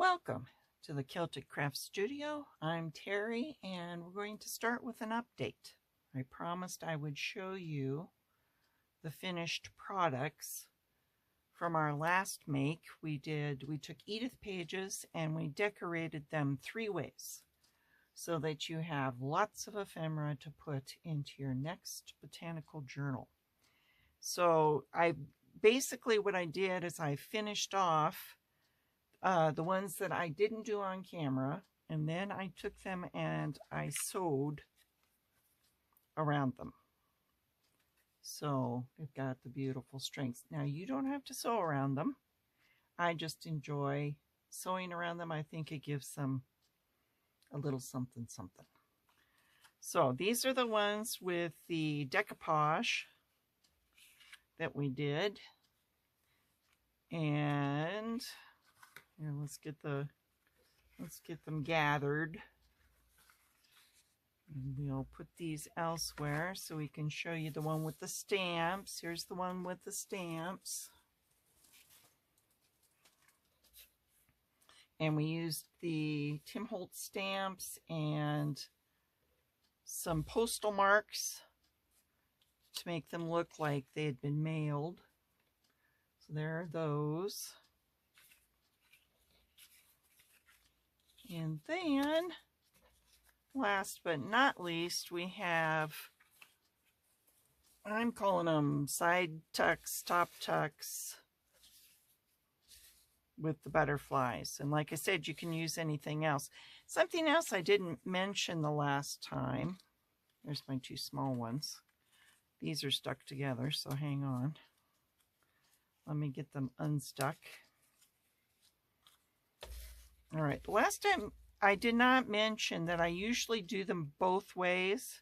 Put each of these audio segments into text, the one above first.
Welcome to the Celtic Craft Studio. I'm Terry and we're going to start with an update. I promised I would show you the finished products from our last make. We took Edith pages and we decorated them 3 ways so that you have lots of ephemera to put into your next botanical journal. So basically what I did is I finished off the ones that I didn't do on camera, and then I took them and I sewed around them. So they've got the beautiful strings. Now you don't have to sew around them. I just enjoy sewing around them. I think it gives them a little something something. So these are the ones with the decoupage that we did. And here, let's get them gathered. And we'll put these elsewhere so we can show you the one with the stamps. Here's the one with the stamps. And we used the Tim Holtz stamps and some postal marks to make them look like they had been mailed. So there are those. And then, last but not least, we have, I'm calling them side tucks, top tucks with the butterflies. And like I said, you can use anything else. Something else I didn't mention the last time. There's my 2 small ones. These are stuck together, so hang on. Let me get them unstuck. All right, the last time I did not mention that I usually do them both ways.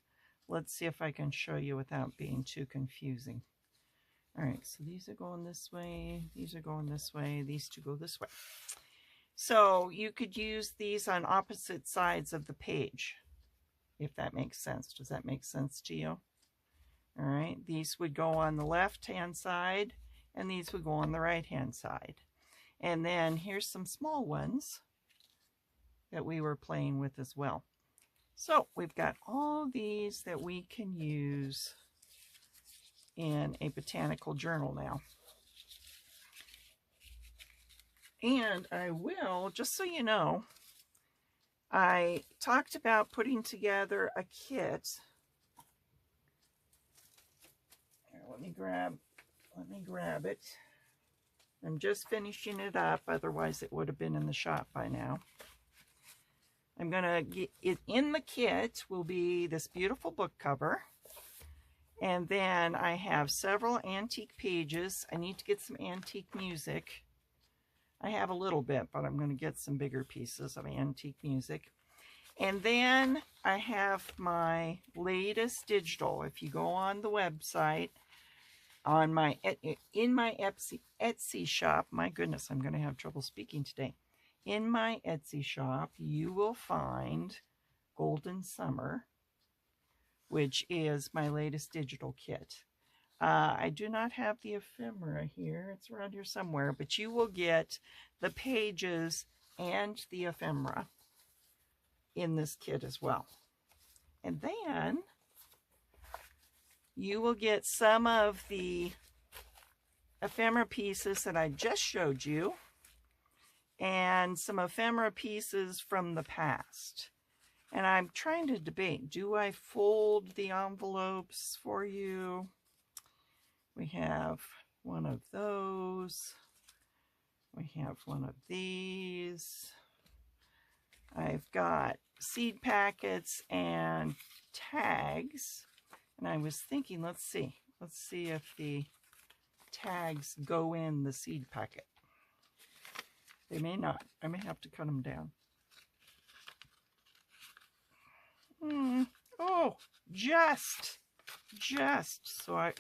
Let's see if I can show you without being too confusing. All right, so these are going this way, these are going this way, these 2 go this way. So you could use these on opposite sides of the page, if that makes sense. Does that make sense to you? All right, these would go on the left-hand side, and these would go on the right-hand side. And then here's some small ones that we were playing with as well. So we've got all these that we can use in a botanical journal now. And I will, just so you know, I talked about putting together a kit. Here, let me grab it. I'm just finishing it up, otherwise it would have been in the shop by now. I'm going to get it in the kit will be this beautiful book cover. And then I have several antique pages. I need to get some antique music. I have a little bit, but I'm going to get some bigger pieces of antique music. And then I have my latest digital. If you go on the website, on in my Etsy shop, my goodness, I'm going to have trouble speaking today. In my Etsy shop, you will find Golden Summer, which is my latest digital kit. I do not have the ephemera here. It's around here somewhere, but you will get the pages and the ephemera in this kit as well. And then you will get some of the ephemera pieces that I just showed you, and some ephemera pieces from the past. And I'm trying to debate, do I fold the envelopes for you? We have one of those. We have one of these. I've got seed packets and tags. And I was thinking, let's see if the tags go in the seed packet. They may not. I may have to cut them down. Oh, just so I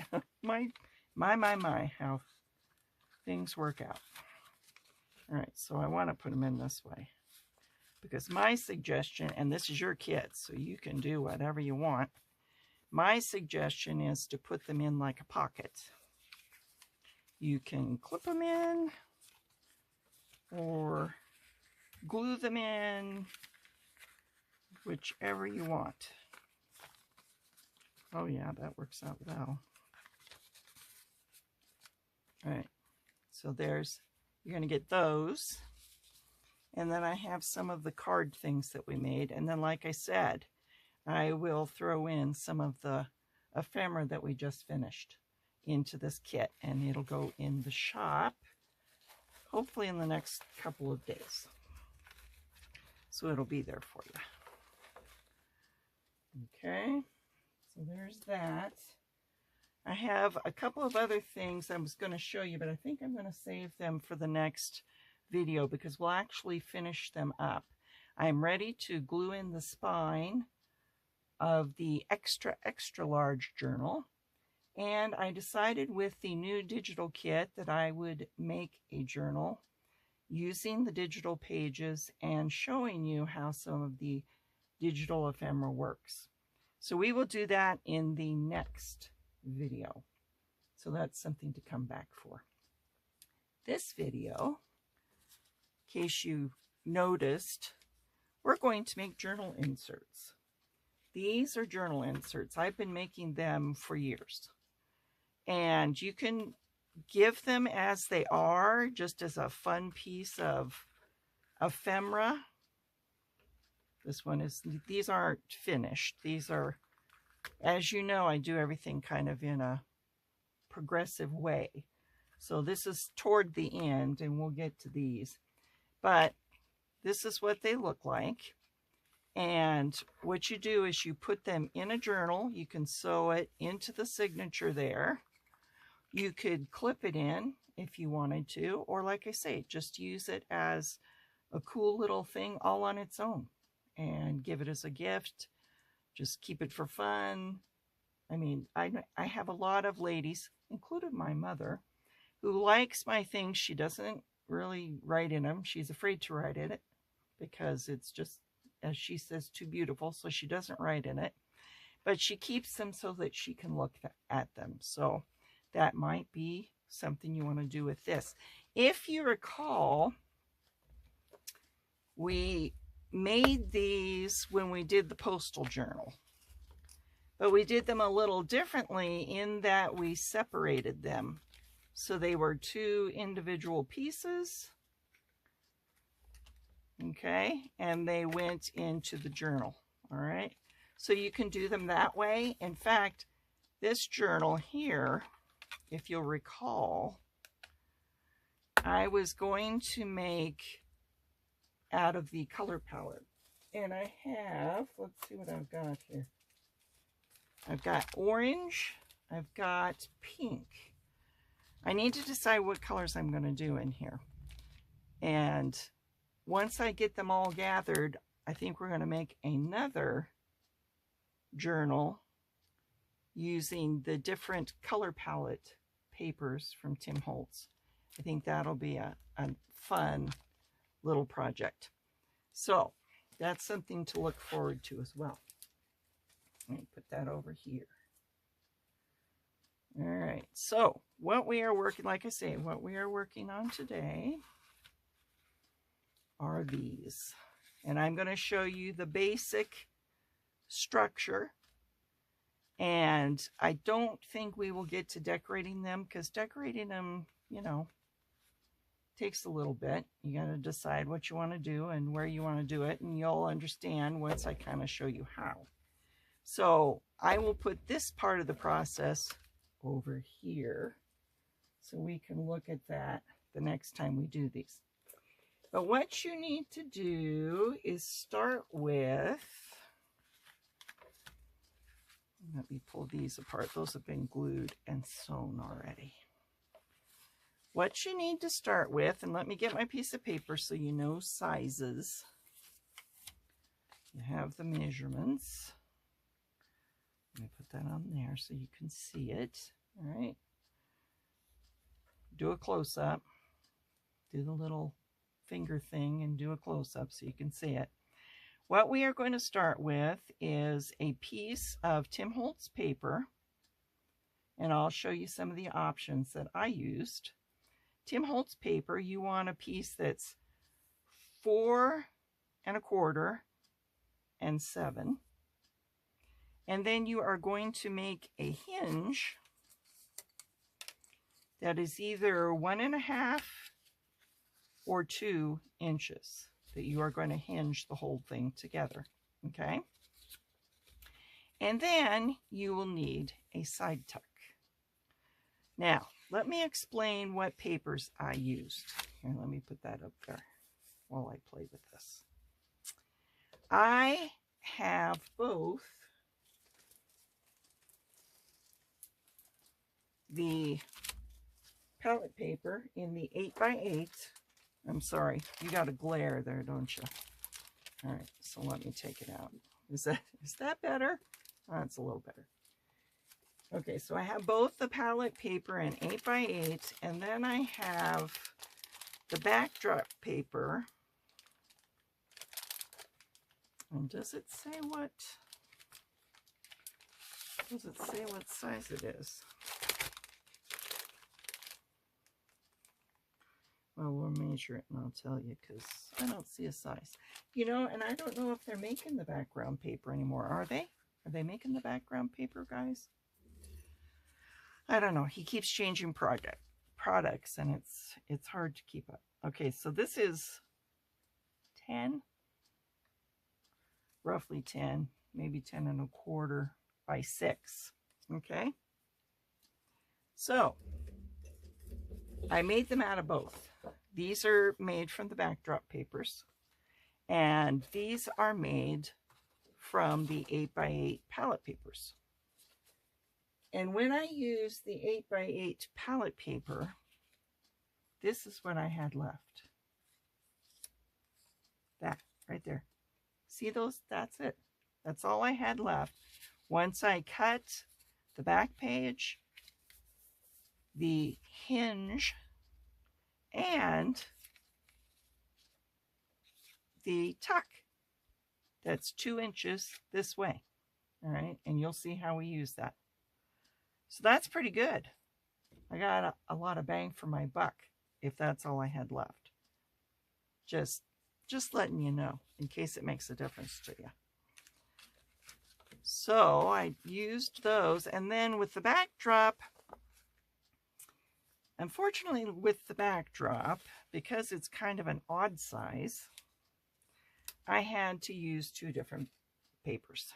my how things work out. All right, so I want to put them in this way because my suggestion, and this is your kit, so you can do whatever you want. My suggestion is to put them in like a pocket. You can clip them in, or glue them in whichever you want. Oh yeah, that works out well. All right, so there's, you're going to get those. And then I have some of the card things that we made. And then, like I said, I will throw in some of the ephemera that we just finished into this kit. And it'll go in the shop, hopefully in the next couple of days. So it'll be there for you. Okay, so there's that. I have a couple of other things I was going to show you, but I think I'm going to save them for the next video because we'll actually finish them up. I'm ready to glue in the spine of the extra large journal, and I decided with the new digital kit that I would make a journal using the digital pages and showing you how some of the digital ephemera works. So we will do that in the next video. So that's something to come back for. This video, in case you noticed, we're going to make journal inserts. These are journal inserts. I've been making them for years. And you can give them as they are, just as a fun piece of ephemera. This one is, these aren't finished. These are, as you know, I do everything kind of in a progressive way. So this is toward the end, and we'll get to these. But this is what they look like. And what you do is you put them in a journal. You can sew it into the signature there. You could clip it in if you wanted to, or like I say, just use it as a cool little thing all on its own and give it as a gift. Just keep it for fun. I mean, I have a lot of ladies, including my mother, who likes my things. She doesn't really write in them. She's afraid to write in it because it's just, as she says, too beautiful, so she doesn't write in it. But she keeps them so that she can look at them. So that might be something you want to do with this. If you recall, we made these when we did the postal journal. But we did them a little differently in that we separated them. So they were two individual pieces. Okay, and they went into the journal. All right, so you can do them that way. In fact, this journal here, if you'll recall, I was going to make out of the color palette. And I have, let's see what I've got here. I've got orange, I've got pink. I need to decide what colors I'm going to do in here. And once I get them all gathered, I think we're going to make another journal using the different color palette papers from Tim Holtz. I think that'll be a fun little project. So that's something to look forward to as well. Let me put that over here. All right, so what we are working, like I say, what we are working on today are these. And I'm going to show you the basic structure. And I don't think we will get to decorating them because decorating them, you know, takes a little bit. You got to decide what you want to do and where you want to do it. And you'll understand once I kind of show you how. So I will put this part of the process over here so we can look at that the next time we do these. But what you need to do is start with, let me pull these apart. Those have been glued and sewn already. What you need to start with, and let me get my piece of paper so you know sizes. You have the measurements. Let me put that on there so you can see it. All right. Do a close-up. Do the little finger thing and do a close-up so you can see it. What we are going to start with is a piece of Tim Holtz paper, and I'll show you some of the options that I used. Tim Holtz paper, you want a piece that's 4 1/4 and 7. And then you are going to make a hinge that is either 1 1/2 or 2 inches that you are going to hinge the whole thing together. Okay? And then you will need a side tuck. Now, let me explain what papers I used. Here, let me put that up there while I play with this. I have both the palette paper in the 8x8. I'm sorry, you got a glare there, don't you? All right, so let me take it out. Is that better? Oh, it's a little better. Okay, so I have both the palette paper in 8x8, and then I have the backdrop paper. And does it say what size it is? Well, we'll measure it and I'll tell you, because I don't see a size. You know, and I don't know if they're making the background paper anymore. Are they? Are they making the background paper, guys? I don't know. He keeps changing products, and it's hard to keep up. Okay, so this is 10, roughly 10, maybe 10 1/4 by 6. Okay, so I made them out of both. These are made from the backdrop papers, and these are made from the 8x8 palette papers. And when I use the 8x8 palette paper, this is what I had left. That right there. See those? That's it. That's all I had left. Once I cut the back page, the hinge, and the tuck. That's 2 inches this way. All right, and you'll see how we use that. So that's pretty good. I got a lot of bang for my buck if that's all I had left. Just letting you know in case it makes a difference to you. So I used those, and then with the backdrop, unfortunately with the backdrop, because it's kind of an odd size, I had to use 2 different papers.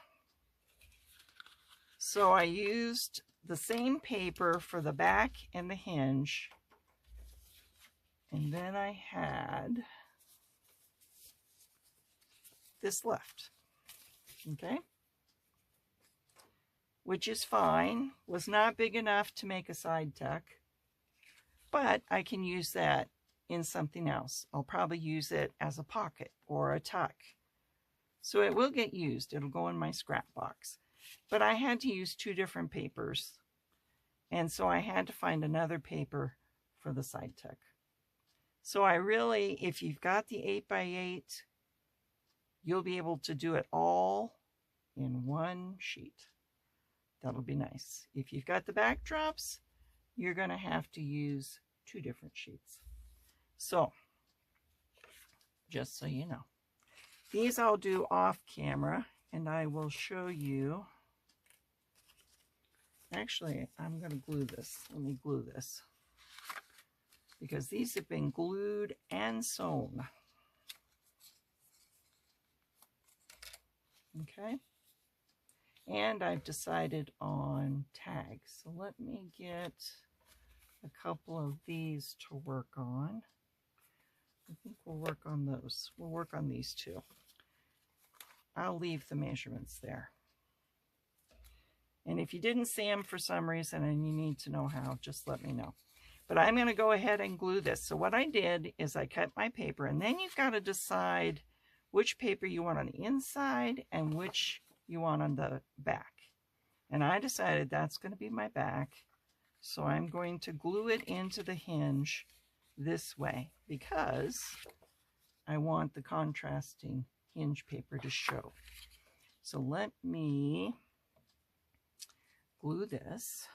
So I used the same paper for the back and the hinge, and then I had this left, okay, which is fine. Was not big enough to make a side tuck, but I can use that in something else. I'll probably use it as a pocket or a tuck, so it will get used. It'll go in my scrap box. But I had to use 2 different papers, and so I had to find another paper for the side tuck. So I really, if you've got the 8x8, you'll be able to do it all in one sheet. That'll be nice. If you've got the backdrops, you're going to have to use 2 different sheets. So, just so you know. These I'll do off camera, and I will show you. Actually, I'm going to glue this. Let me glue this, because these have been glued and sewn. Okay, and I've decided on tags. So let me get a couple of these to work on. I think we'll work on those. We'll work on these 2. I'll leave the measurements there. And if you didn't see them for some reason and you need to know how, just let me know. But I'm going to go ahead and glue this. So what I did is I cut my paper, and then you've got to decide which paper you want on the inside and which you want on the back. And I decided that's going to be my back. So I'm going to glue it into the hinge this way, because I want the contrasting hinge paper to show. So let me glue this.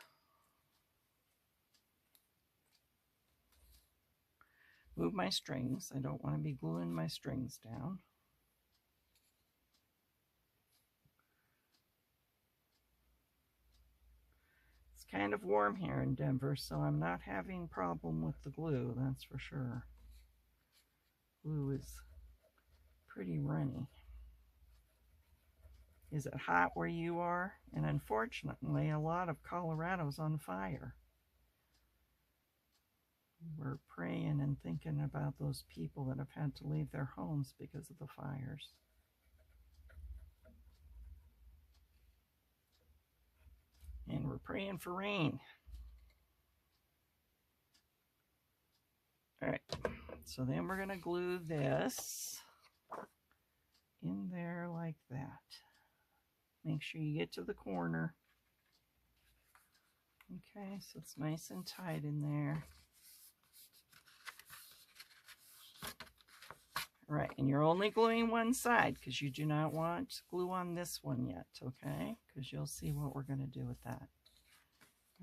move my strings. I don't want to be gluing my strings down. It's kind of warm here in Denver, so I'm not having a problem with the glue, that's for sure. Glue is pretty runny. Is it hot where you are? And unfortunately, a lot of Colorado's on fire. We're praying and thinking about those people that have had to leave their homes because of the fires. And we're praying for rain. All right, so then we're going to glue this in there like that. Make sure you get to the corner. Okay, so it's nice and tight in there. All right, and you're only gluing one side because you do not want glue on this one yet, okay? Because you'll see what we're going to do with that.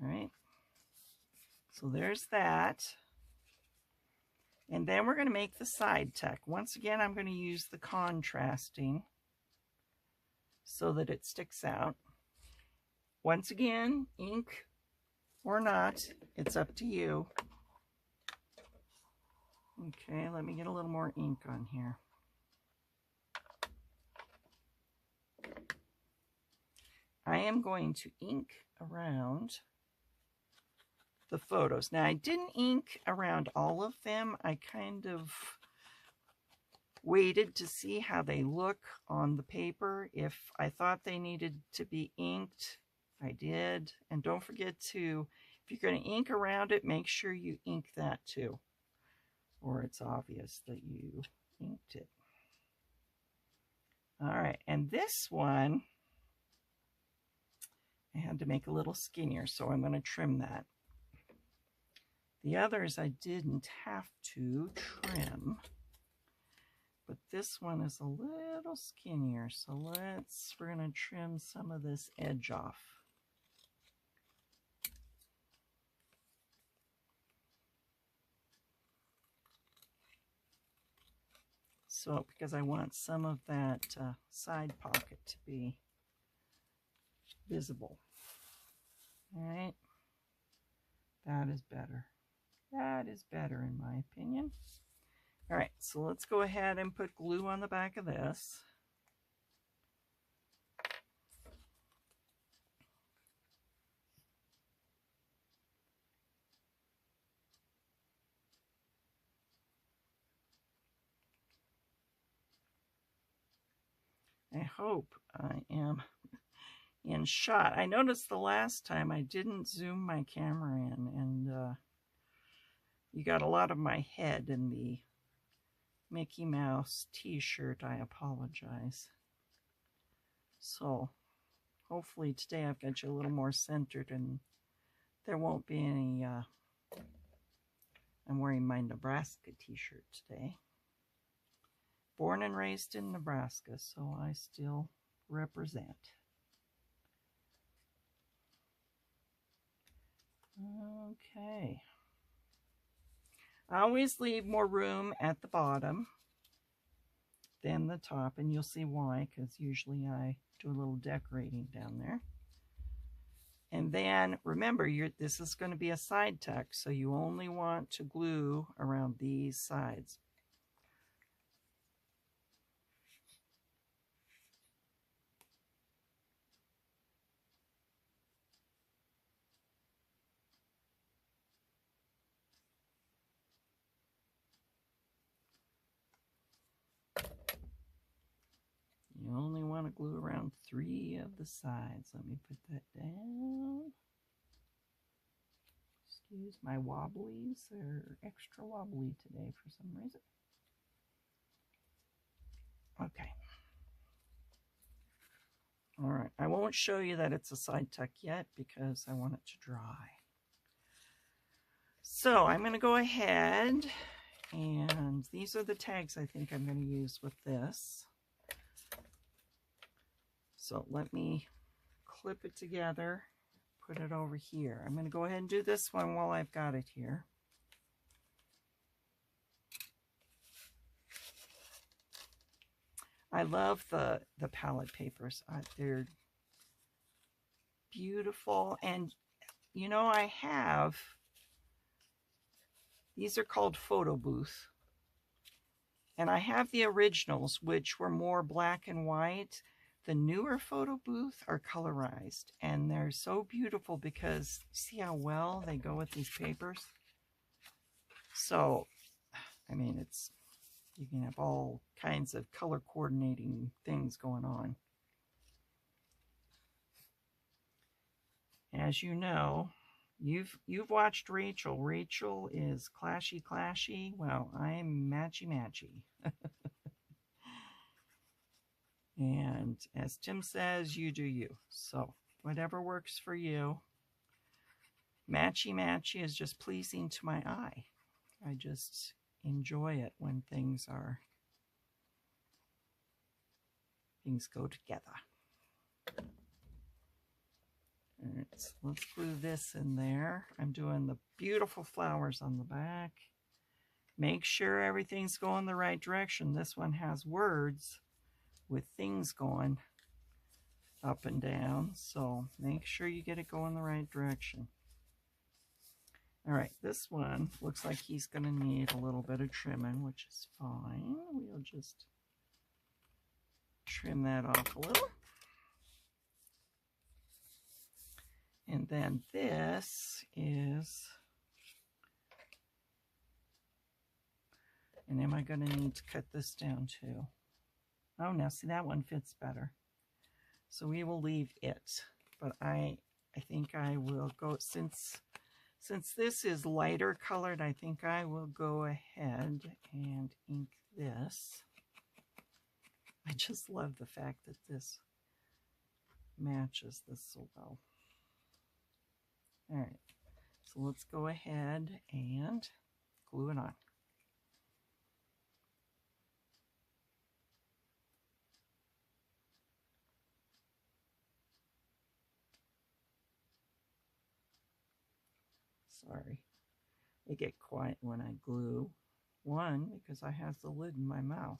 All right, so there's that. And then we're going to make the side tack. Once again, I'm going to use the contrasting so that it sticks out. Once again, ink or not, it's up to you. Okay, let me get a little more ink on here. I am going to ink around the photos. Now, I didn't ink around all of them. I kind of waited to see how they look on the paper. If I thought they needed to be inked, I did. And don't forget to, if you're going to ink around it, make sure you ink that too, or it's obvious that you inked it. All right, and this one, I had to make a little skinnier, so I'm going to trim that. The others I didn't have to trim, but this one is a little skinnier, so we're going to trim some of this edge off. So, because I want some of that side pocket to be visible. All right, that is better. That is better in my opinion. All right, so let's go ahead and put glue on the back of this. I hope I am in shot. I noticed the last time I didn't zoom my camera in, and you got a lot of my head in the Mickey Mouse t-shirt. I apologize. So hopefully today I've got you a little more centered and there won't be any, I'm wearing my Nebraska t-shirt today. Born and raised in Nebraska, so I still represent. Okay. I always leave more room at the bottom than the top, and you'll see why, because usually I do a little decorating down there. And then remember, this is going to be a side tuck, so you only want to glue around these sides. You only want to glue around 3 of the sides. Let me put that down. Excuse my wobblies. They're extra wobbly today for some reason. Okay. All right. I won't show you that it's a side tuck yet because I want it to dry. So I'm going to go ahead, and these are the tags I think I'm going to use with this. So let me clip it together, put it over here. I'm going to go ahead and do this one while I've got it here. I love the palette papers. They're beautiful. And, you know, I have, these are called photo booth. And I have the originals, which were more black and white. The newer photo booth are colorized, and they're so beautiful because see how well they go with these papers? So, I mean, it's, you can have all kinds of color coordinating things going on. As you know, you've watched Rachel. Rachel is clashy. Well, I'm matchy. And as Tim says, you do you. So whatever works for you. Matchy is just pleasing to my eye. I just enjoy it when things go together. All right, so let's glue this in there. I'm doing the beautiful flowers on the back. Make sure everything's going the right direction. This one has words with things going up and down, so make sure you get it going the right direction. All right, this one looks like he's going to need a little bit of trimming, which is fine. We'll just trim that off a little. And then this is, and am I going to need to cut this down too? Oh, now see, that one fits better. So we will leave it. But I think I will go, since this is lighter colored, I think I will go ahead and ink this. I just love the fact that this matches this so well. All right, so let's go ahead and glue it on. Sorry, I get quiet when I glue. One, because I have the lid in my mouth.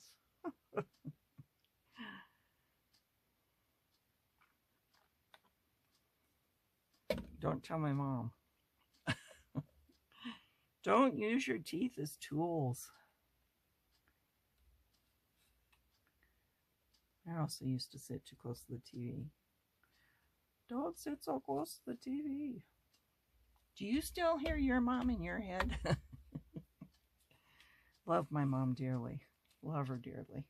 Don't tell my mom. Don't use your teeth as tools. I also used to sit too close to the TV. Don't sit so close to the TV. Do you still hear your mom in your head? Love my mom dearly. Love her dearly.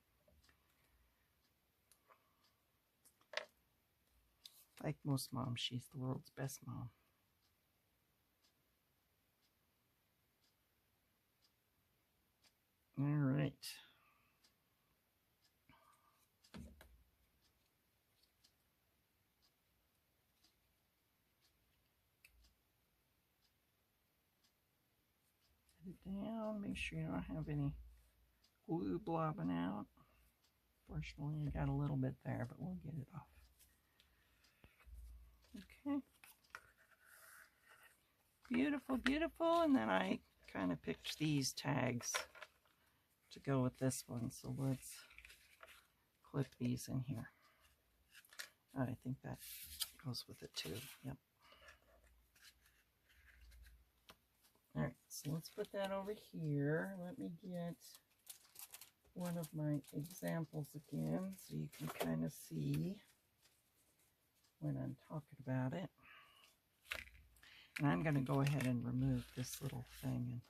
Like most moms, she's the world's best mom. All right. Put it down. Make sure you don't have any glue blobbing out. Fortunately, I got a little bit there, but we'll get it off. Okay. Beautiful, beautiful. And then I kind of picked these tags to go with this one. So let's clip these in here. Oh, I think that goes with it too. Yep. All right, so let's put that over here. Let me get one of my examples again so you can kind of see when I'm talking about it. And I'm going to go ahead and remove this little thing and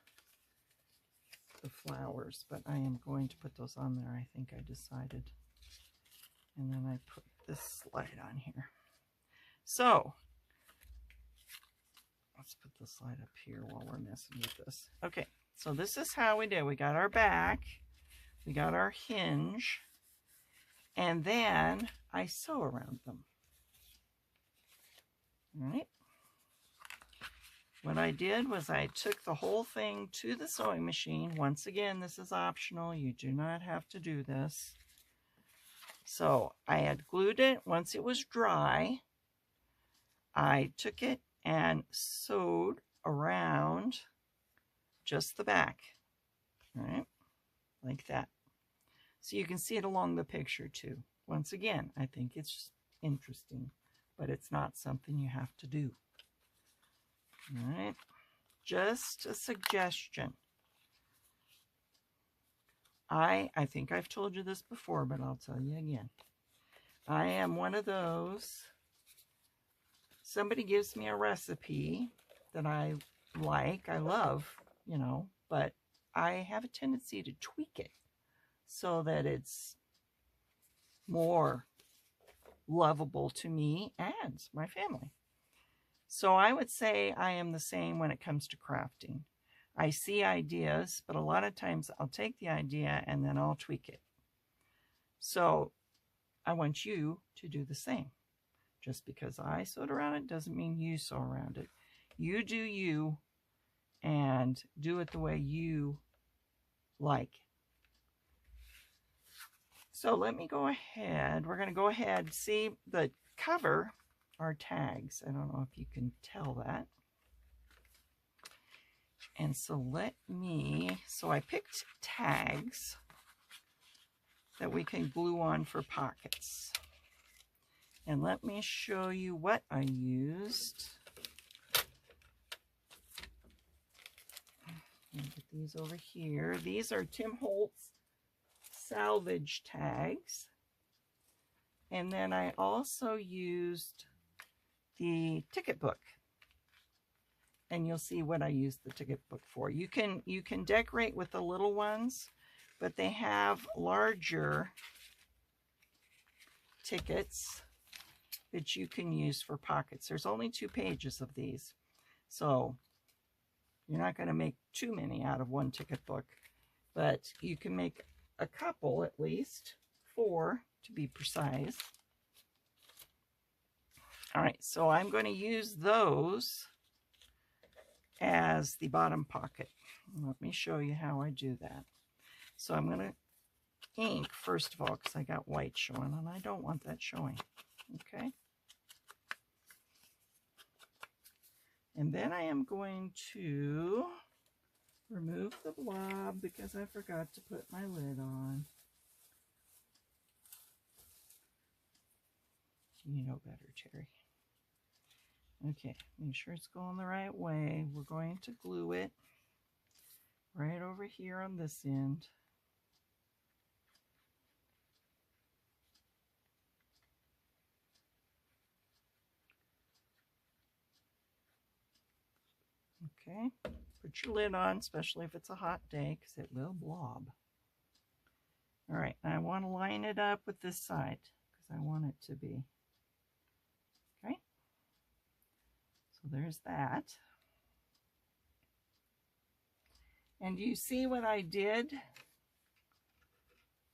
the flowers, but I am going to put those on there, I think I decided. And then I put this slide on here. So, let's put the slide up here while we're messing with this. Okay, so this is how we do. We got our back, we got our hinge, and then I sew around them. All right. What I did was I took the whole thing to the sewing machine. Once again, this is optional. You do not have to do this. So I had glued it. Once it was dry, I took it and sewed around just the back. All right, like that. So you can see it along the picture too. Once again, I think it's interesting, but it's not something you have to do. All right, just a suggestion. I think I've told you this before, but I'll tell you again. I am one of those, somebody gives me a recipe that I like, I love, you know, but I have a tendency to tweak it so that it's more lovable to me and my family. So I would say I am the same when it comes to crafting. I see ideas, but a lot of times I'll take the idea and then I'll tweak it. So I want you to do the same. Just because I sewed around it doesn't mean you sew around it. You do you and do it the way you like. So let me go ahead. We're going to go ahead. See, the cover are tags. I don't know if you can tell that. And so so I picked tags that we can glue on for pockets. And let me show you what I used. Let me get these over here. These are Tim Holtz salvage tags. And then I also used the ticket book. And you'll see what I used the ticket book for. You can decorate with the little ones, but they have larger tickets that you can use for pockets. There's only 2 pages of these, so you're not going to make too many out of one ticket book, but you can make a couple, at least 4 to be precise. All right, so I'm going to use those as the bottom pocket. Let me show you how I do that. So I'm going to ink first of all, because I got white showing and I don't want that showing. Okay. And then I am going to remove the blob because I forgot to put my lid on. You know better, Terry. Okay, make sure it's going the right way. We're going to glue it right over here on this end. Okay, put your lid on, especially if it's a hot day, because it will blob. All right, I want to line it up with this side, because I want it to be. Okay, so there's that. And you see what I did?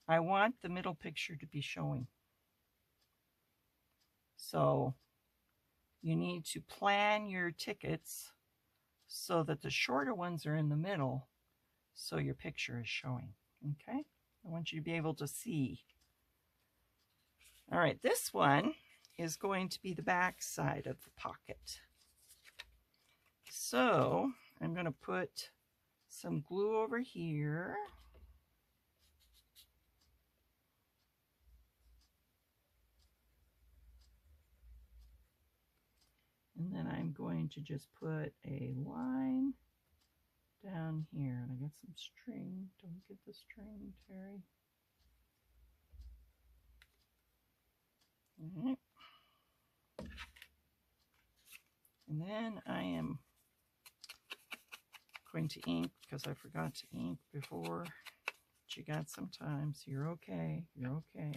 I want the middle picture to be showing. So you need to plan your tickets so that the shorter ones are in the middle, so your picture is showing. Okay, I want you to be able to see. All right, this one is going to be the back side of the pocket. So I'm going to put some glue over here. And then I'm going to just put a line down here. And I got some string. Don't get the string, Terry. All right. And then I am going to ink because I forgot to ink before. But you got sometimes. You're okay. You're okay.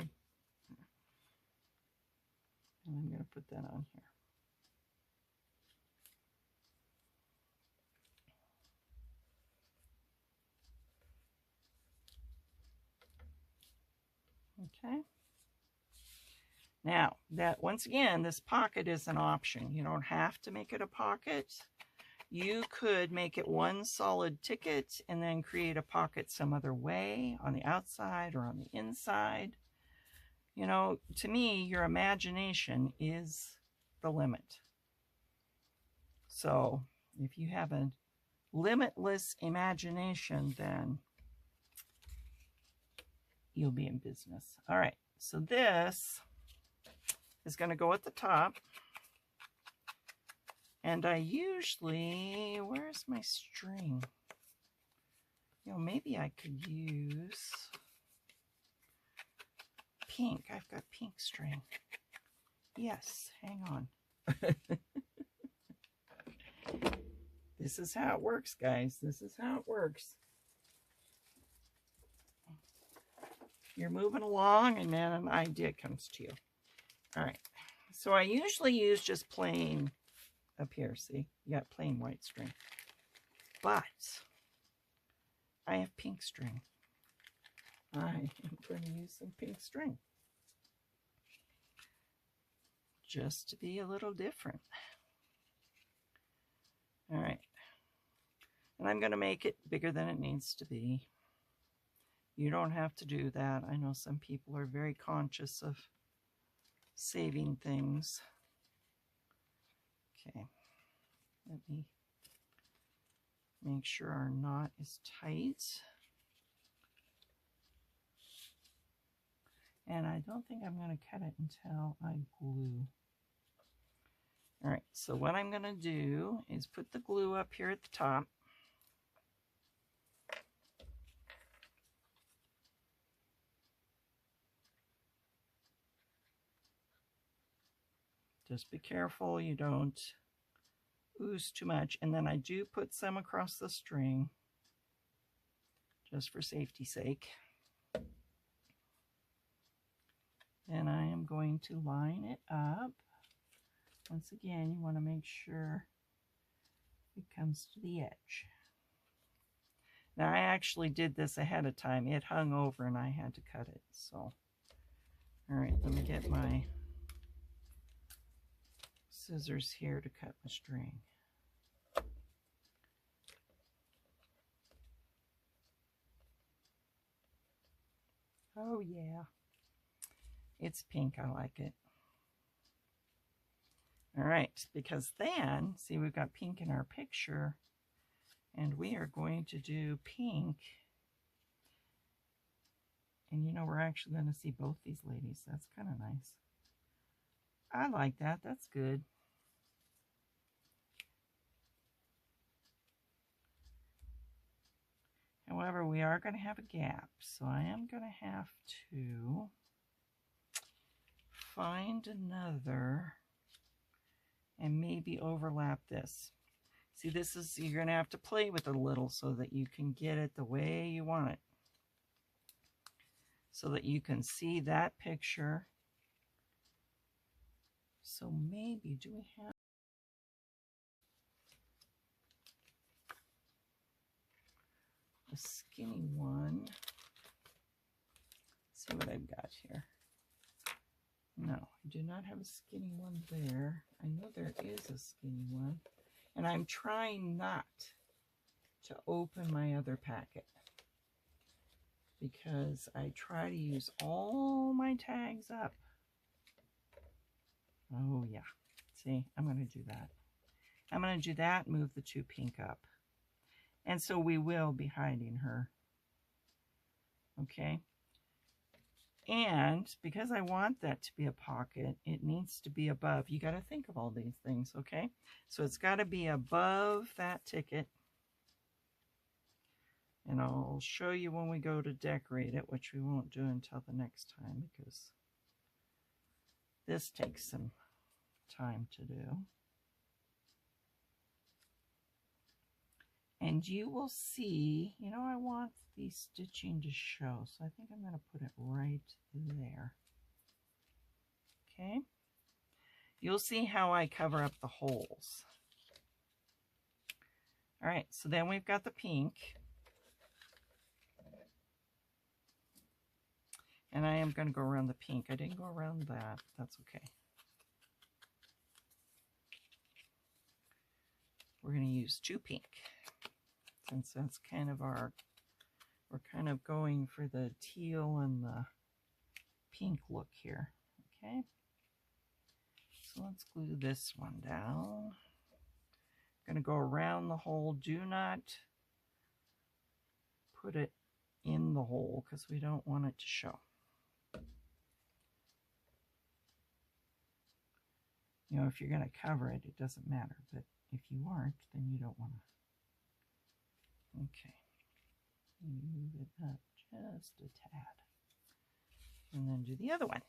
And I'm going to put that on here. Okay. Now, that once again, this pocket is an option. You don't have to make it a pocket. You could make it one solid ticket and then create a pocket some other way on the outside or on the inside. You know, to me, your imagination is the limit. So if you have a limitless imagination, then you'll be in business. All right, so this is going to go at the top. And I usually, where's my string? You know, maybe I could use pink. I've got pink string. Yes, hang on. This is how it works, guys. This is how it works. You're moving along and then an idea comes to you. All right. So I usually use just plain up here. See, you got plain white string. But I have pink string. I am going to use some pink string. Just to be a little different. All right. And I'm going to make it bigger than it needs to be. You don't have to do that. I know some people are very conscious of saving things. Okay. Let me make sure our knot is tight. And I don't think I'm going to cut it until I glue. All right, so what I'm going to do is put the glue up here at the top. Just be careful you don't ooze too much. And then I do put some across the string, just for safety's sake. And I am going to line it up. Once again, you want to make sure it comes to the edge. Now, I actually did this ahead of time. It hung over and I had to cut it. So, all right, let me get my scissors here to cut my string. Oh, yeah. It's pink. I like it. All right, because then, see, we've got pink in our picture, and we are going to do pink. And you know, we're actually going to see both these ladies. That's kind of nice. I like that. That's good. However, we are going to have a gap, so I am going to have to find another and maybe overlap this. See, this is, you're going to have to play with it a little so that you can get it the way you want it. So that you can see that picture. So maybe, do we have a skinny one? Let's see what I've got here. No, I do not have a skinny one there. I know there is a skinny one. And I'm trying not to open my other packet because I try to use all my tags up. Oh, yeah. See, I'm going to do that. I'm going to do that, move the two pink up. And so we will be hiding her. Okay. And because I want that to be a pocket, it needs to be above. You got to think of all these things, okay? So it's got to be above that ticket. And I'll show you when we go to decorate it, which we won't do until the next time because this takes some time to do. And you will see, you know, I want the stitching to show, so I think I'm going to put it right there. Okay. You'll see how I cover up the holes. All right, so then we've got the pink. And I am going to go around the pink. I didn't go around that. That's okay. We're going to use two pink. Since that's kind of our, we're kind of going for the teal and the pink look here. Okay. So let's glue this one down. I'm going to go around the hole. Do not put it in the hole because we don't want it to show. You know, if you're going to cover it, it doesn't matter. But if you aren't, then you don't want to. Okay. Move it up just a tad. And then do the other one.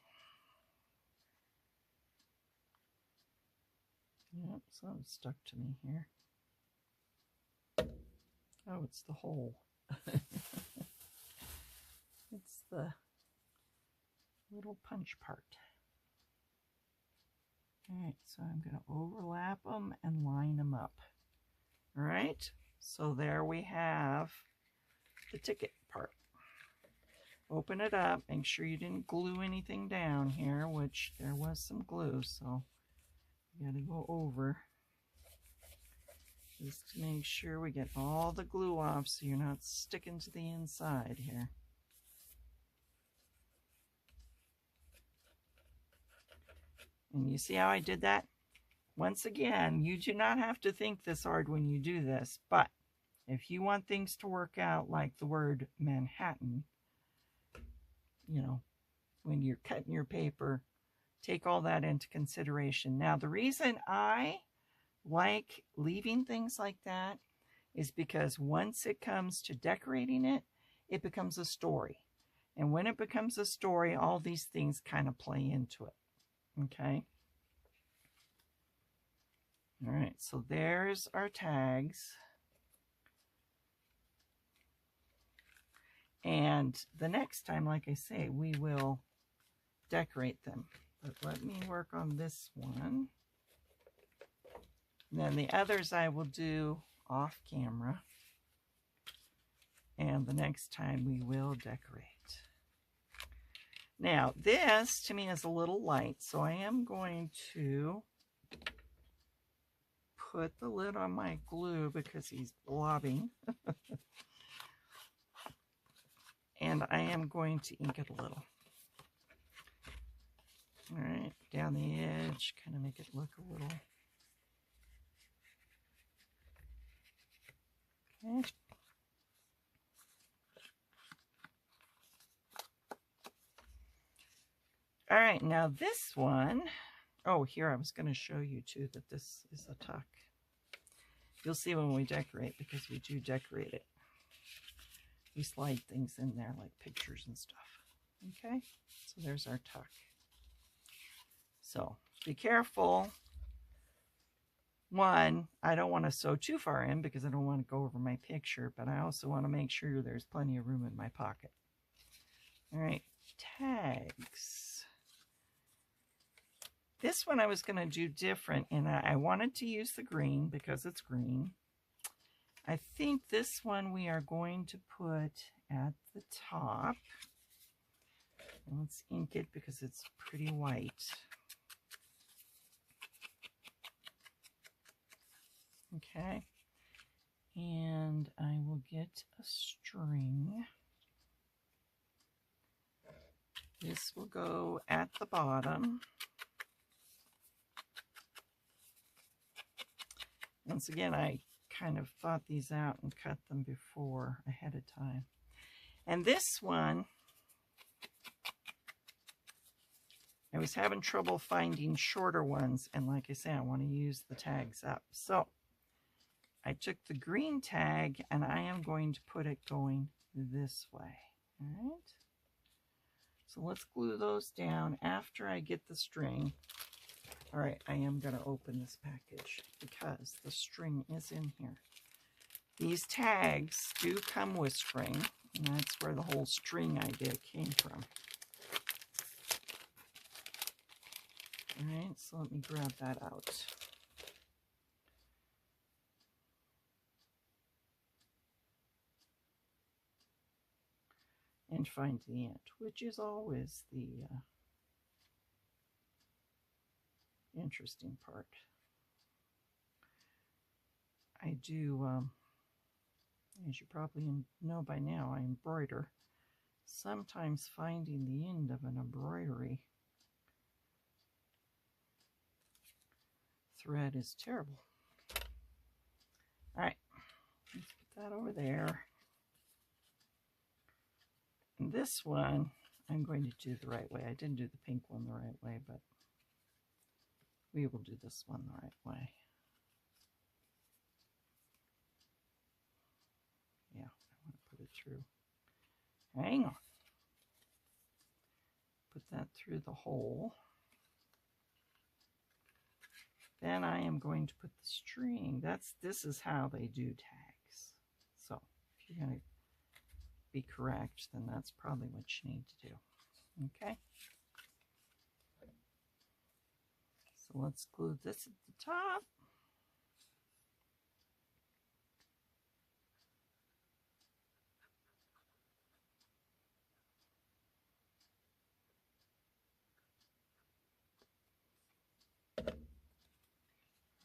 Yep, something stuck to me here. Oh, it's the hole. It's the little punch part. All right, so I'm going to overlap them and line them up. All right, so there we have the ticket part. Open it up, make sure you didn't glue anything down here, which there was some glue, so you got to go over just to make sure we get all the glue off so you're not sticking to the inside here. And you see how I did that? Once again, you do not have to think this hard when you do this, but if you want things to work out like the word Manhattan, you know, when you're cutting your paper, take all that into consideration. Now, the reason I like leaving things like that is because once it comes to decorating it, it becomes a story. And when it becomes a story, all these things kind of play into it. Okay. All right, so there's our tags. And the next time, like I say, we will decorate them. But let me work on this one. And then the others I will do off camera. And the next time we will decorate. Now, this to me is a little light, so I am going to put the lid on my glue because he's blobbing. And I am going to ink it a little. All right, down the edge, kind of make it look a little. Okay. All right, now this one, oh, here I was going to show you too that this is a tuck. You'll see when we decorate because we do decorate it. We slide things in there like pictures and stuff. Okay, so there's our tuck. So be careful. One, I don't want to sew too far in because I don't want to go over my picture, but I also want to make sure there's plenty of room in my pocket. All right, tags. This one I was going to do different, and I wanted to use the green because it's green. I think this one we are going to put at the top. And let's ink it because it's pretty white. Okay. And I will get a string. This will go at the bottom. Once again, I kind of thought these out and cut them before ahead of time. And this one, I was having trouble finding shorter ones, and like I say, I want to use the tags up. So I took the green tag and I am going to put it going this way. All right. So let's glue those down after I get the string. All right, I am going to open this package because the string is in here. These tags do come with string, and that's where the whole string idea came from. All right, so let me grab that out. And find the end, which is always the interesting part. I do, as you probably know by now, I embroider. Sometimes finding the end of an embroidery thread is terrible. All right, let's put that over there. this one, I'm going to do the right way. I didn't do the pink one the right way, but we will do this one the right way. Yeah, I want to put it through. Hang on. Put that through the hole. Then I am going to put the string. This is how they do tags. So if you're going to be correct, then that's probably what you need to do. Okay. So let's glue this at the top.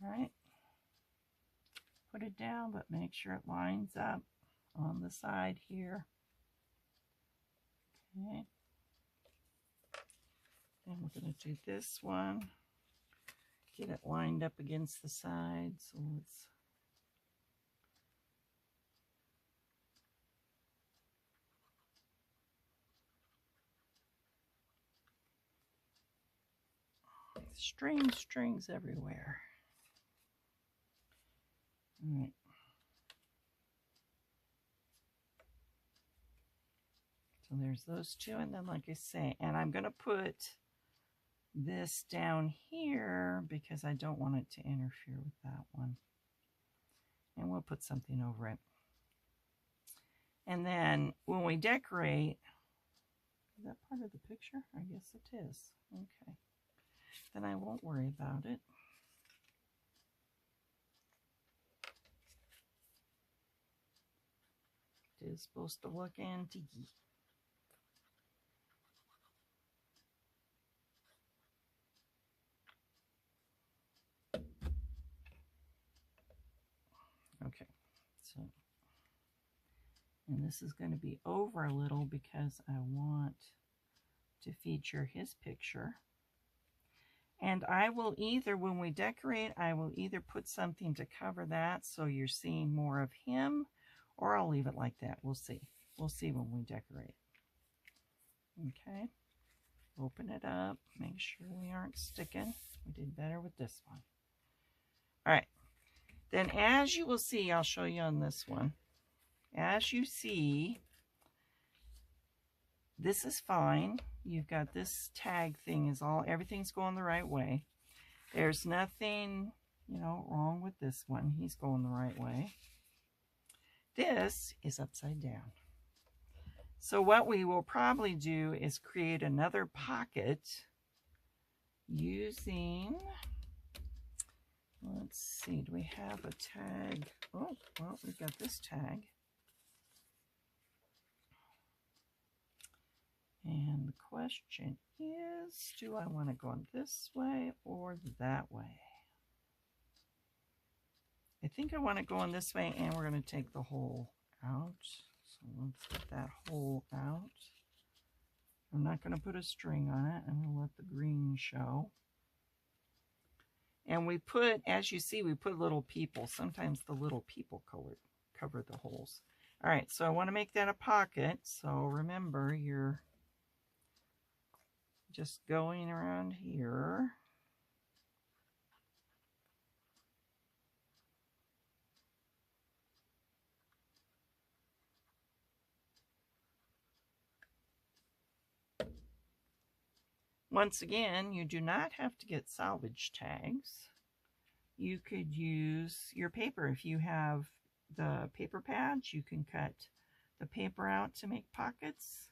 All right. Put it down, but make sure it lines up on the side here. Okay. Then we're going to do this one. Get it lined up against the side. So let's strings everywhere. All right. So there's those two, and then like I say, and I'm going to put this down here because I don't want it to interfere with that one. And we'll put something over it. And then when we decorate, is that part of the picture? I guess it is. Okay. Then I won't worry about it. It is supposed to look antique. Okay, so, and this is going to be over a little because I want to feature his picture. And I will either, when we decorate, I will either put something to cover that so you're seeing more of him, or I'll leave it like that. We'll see. We'll see when we decorate. Okay, open it up, make sure we aren't sticking. We did better with this one. All right. Then as you will see, I'll show you on this one. As you see, this is fine. You've got this tag thing is all, everything's going the right way. There's nothing, you know, wrong with this one. He's going the right way. This is upside down. So what we will probably do is create another pocket using, let's see, do we have a tag? Oh, well, we've got this tag. And the question is, do I want to go this way or that way? I think I want to go in this way, and we're going to take the hole out. So let's get that hole out. I'm not going to put a string on it. I'm going to let the green show. And we put, as you see, we put little people. Sometimes the little people cover the holes. All right, so I want to make that a pocket. So remember, you're just going around here. Once again, you do not have to get salvage tags. You could use your paper. If you have the paper pads, you can cut the paper out to make pockets.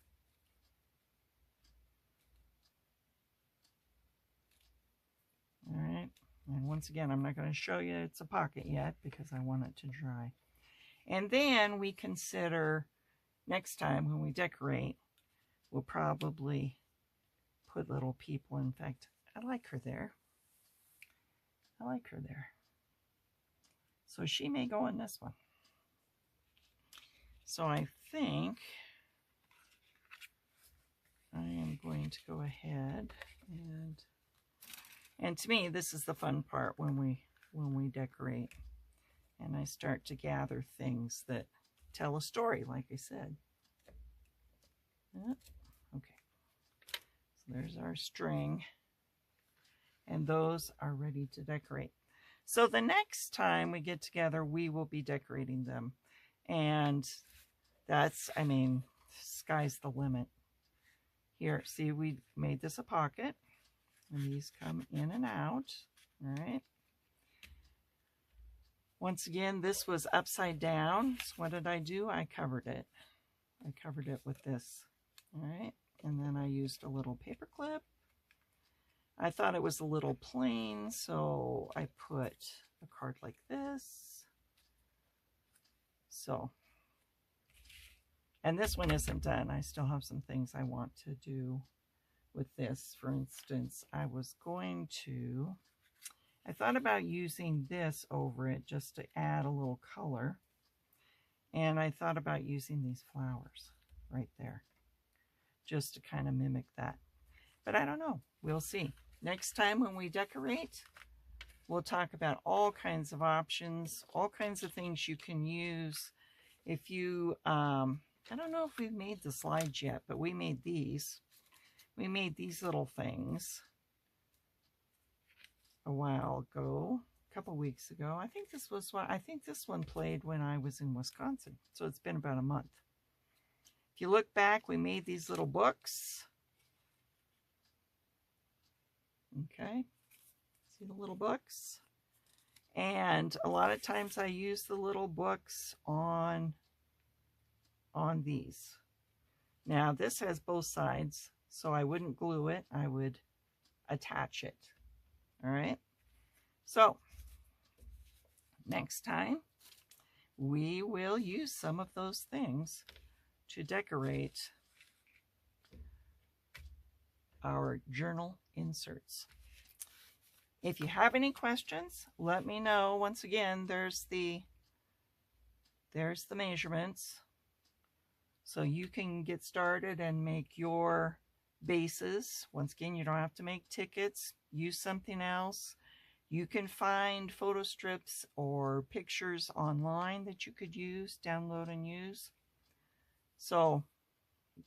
All right, and once again, I'm not going to show you it's a pocket yet because I want it to dry. And then we consider next time when we decorate, we'll probably put little people. In fact, I like her there. I like her there. So she may go in this one. So I think I am going to go ahead and to me, this is the fun part when we decorate and I start to gather things that tell a story, like I said. Okay, so there's our string, and those are ready to decorate. So the next time we get together, we will be decorating them. And that's, I mean, sky's the limit. Here, see, we made this a pocket, and these come in and out, all right? Once again, this was upside down, so what did I do? I covered it. I covered it with this, all right? And then I used a little paper clip. I thought it was a little plain, so I put a card like this. So, and this one isn't done. I still have some things I want to do with this. For instance, I thought about using this over it just to add a little color. And I thought about using these flowers right there, just to kind of mimic that. But I don't know. We'll see. Next time when we decorate, we'll talk about all kinds of options, all kinds of things you can use. If you, I don't know if we've made the slides yet, but we made these. We made these little things a while ago, a couple weeks ago. I think this one played when I was in Wisconsin, so it's been about a month. If you look back, we made these little books. Okay, see the little books? And a lot of times I use the little books on these. Now this has both sides, so I wouldn't glue it, I would attach it. All right, so next time we will use some of those things to decorate our journal inserts. If you have any questions, let me know. Once again, there's the measurements, so you can get started and make your bases. Once again, you don't have to make tickets. Use something else. You can find photo strips or pictures online that you could use, download and use. So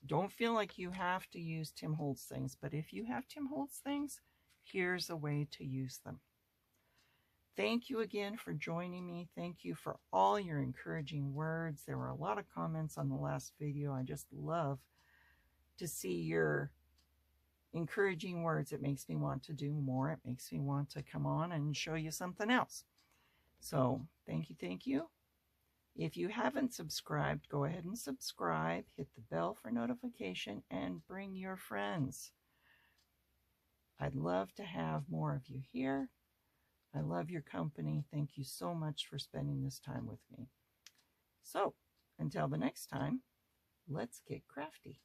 don't feel like you have to use Tim Holtz things, but if you have Tim Holtz things, here's a way to use them. Thank you again for joining me. Thank you for all your encouraging words. There were a lot of comments on the last video. I just love to see your encouraging words. It makes me want to do more. It makes me want to come on and show you something else. So thank you, thank you. If you haven't subscribed, go ahead and subscribe, hit the bell for notification, and bring your friends. I'd love to have more of you here. I love your company. Thank you so much for spending this time with me. So, until the next time, let's get crafty.